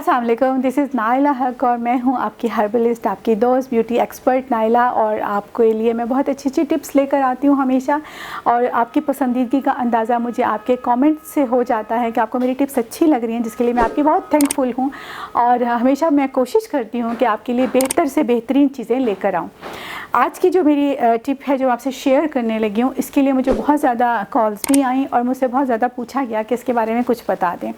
अस्सलाम वालेकुम, this is Naila हक और मैं हूं आपकी हर्बलिस्ट, आपकी दोस्त, ब्यूटी एक्सपर्ट नाइला। और आपके लिए मैं बहुत अच्छी अच्छी टिप्स लेकर आती हूं हमेशा। और आपकी पसंदीदगी का अंदाज़ा मुझे आपके कमेंट से हो जाता है कि आपको मेरी टिप्स अच्छी लग रही हैं, जिसके लिए मैं आपकी बहुत थैंकफुल हूं। और हमेशा मैं कोशिश करती हूँ कि आपके लिए बेहतर से बेहतरीन चीज़ें लेकर आऊँ। आज की जो मेरी टिप है जो आपसे शेयर करने लगी हूँ, इसके लिए मुझे बहुत ज़्यादा कॉल्स भी आई और मुझसे बहुत ज़्यादा पूछा गया कि इसके बारे में कुछ बता दें,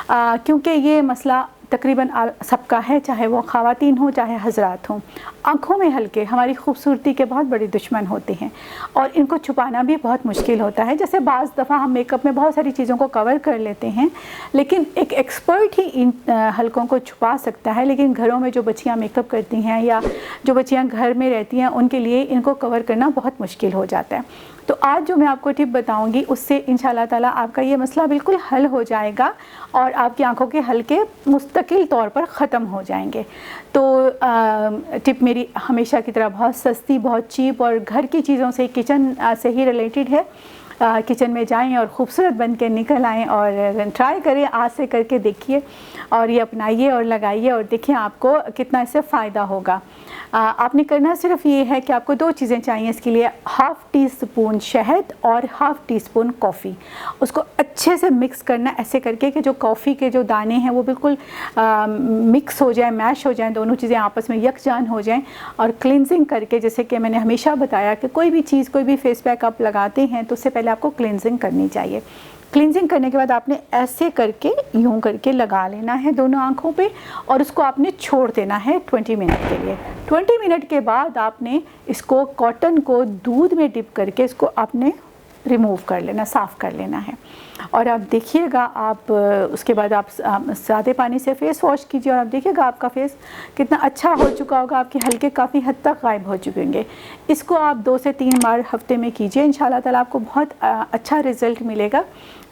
क्योंकि ये मसला तकरीबन सबका है, चाहे वो ख़वातीन हो चाहे हज़रात हों। आँखों में हल्के हमारी खूबसूरती के बहुत बड़े दुश्मन होते हैं और इनको छुपाना भी बहुत मुश्किल होता है। जैसे बाज़ दफ़ा हम मेकअप में बहुत सारी चीज़ों को कवर कर लेते हैं, लेकिन एक एक्सपर्ट ही इन हल्कों को छुपा सकता है। लेकिन घरों में जो बच्चियाँ मेकअप करती हैं या जो बच्चियाँ घर में रहती हैं, उनके लिए इनको कवर करना बहुत मुश्किल हो जाता है। तो आज जो मैं आपको टिप बताऊंगी, उससे इंशाल्लाह ताला आपका ये मसला बिल्कुल हल हो जाएगा और आपकी आंखों के हल्के मुस्तकिल तौर पर ख़त्म हो जाएंगे। तो टिप मेरी हमेशा की तरह बहुत सस्ती, बहुत चीप और घर की चीज़ों से, किचन से ही रिलेटेड है। किचन में जाएं और ख़ूबसूरत बन के निकल आएँ और ट्राई करें, आज से करके देखिए और ये अपनाइए और लगाइए और देखिए आपको कितना इससे फ़ायदा होगा। आपने करना सिर्फ ये है कि आपको दो चीज़ें चाहिए इसके लिए, हाफ़ टी स्पून शहद और हाफ़ टी स्पून कॉफ़ी। उसको अच्छे से मिक्स करना ऐसे करके कि जो कॉफ़ी के जो दाने हैं वो बिल्कुल मिक्स हो जाए, मैश हो जाएं, दोनों चीज़ें आपस में यकजान हो जाएं। और क्लिनजिंग करके, जैसे कि मैंने हमेशा बताया कि कोई भी चीज़, कोई भी फेस पैक आप लगाते हैं तो उससे पहले आपको क्लिनजिंग करनी चाहिए। क्लिनजिंग करने के बाद आपने ऐसे करके, यूँ करके लगा लेना है दोनों आँखों पे और उसको आपने छोड़ देना है 20 मिनट के लिए। 20 मिनट के बाद आपने इसको, कॉटन को दूध में डिप करके इसको आपने रिमूव कर लेना, साफ़ कर लेना है। और आप देखिएगा, आप उसके बाद आप सादे पानी से फ़ेस वॉश कीजिए और आप देखिएगा आपका फ़ेस कितना अच्छा हो चुका होगा, आपके हल्के काफ़ी हद तक गायब हो चुके होंगे। इसको आप 2 से 3 बार हफ्ते में कीजिए, इंशाल्लाह ताला आपको बहुत अच्छा रिज़ल्ट मिलेगा।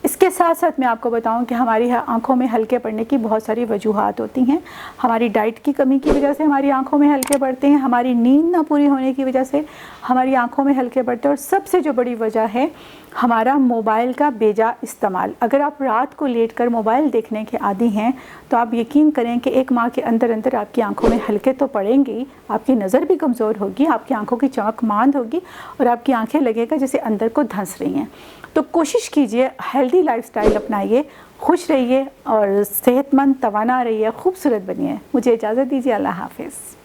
इसके साथ साथ मैं आपको बताऊं कि हमारी आंखों में हल्के पड़ने की बहुत सारी वजूहात होती हैं। हमारी डाइट की कमी की वजह से हमारी आंखों में हल्के पड़ते हैं, हमारी नींद ना पूरी होने की वजह से हमारी आंखों में हल्के पड़ते हैं और सबसे जो बड़ी वजह है हमारा मोबाइल का बेजा इस्तेमाल। अगर आप रात को लेट कर मोबाइल देखने के आदी हैं तो आप यकीन करें कि 1 माह के अंदर अंदर आपकी आंखों में हल्के तो पड़ेंगे, आपकी नज़र भी कमज़ोर होगी, आपकी आंखों की चमक मांद होगी और आपकी आंखें लगेगा जैसे अंदर को धंस रही हैं। तो कोशिश कीजिए, हेल्दी लाइफस्टाइल अपनाइए, खुश रहिए और सेहतमंद, तवाना रहिए, खूबसूरत बनिए। मुझे इजाज़त दीजिए, अल्लाह हाफ़िज़।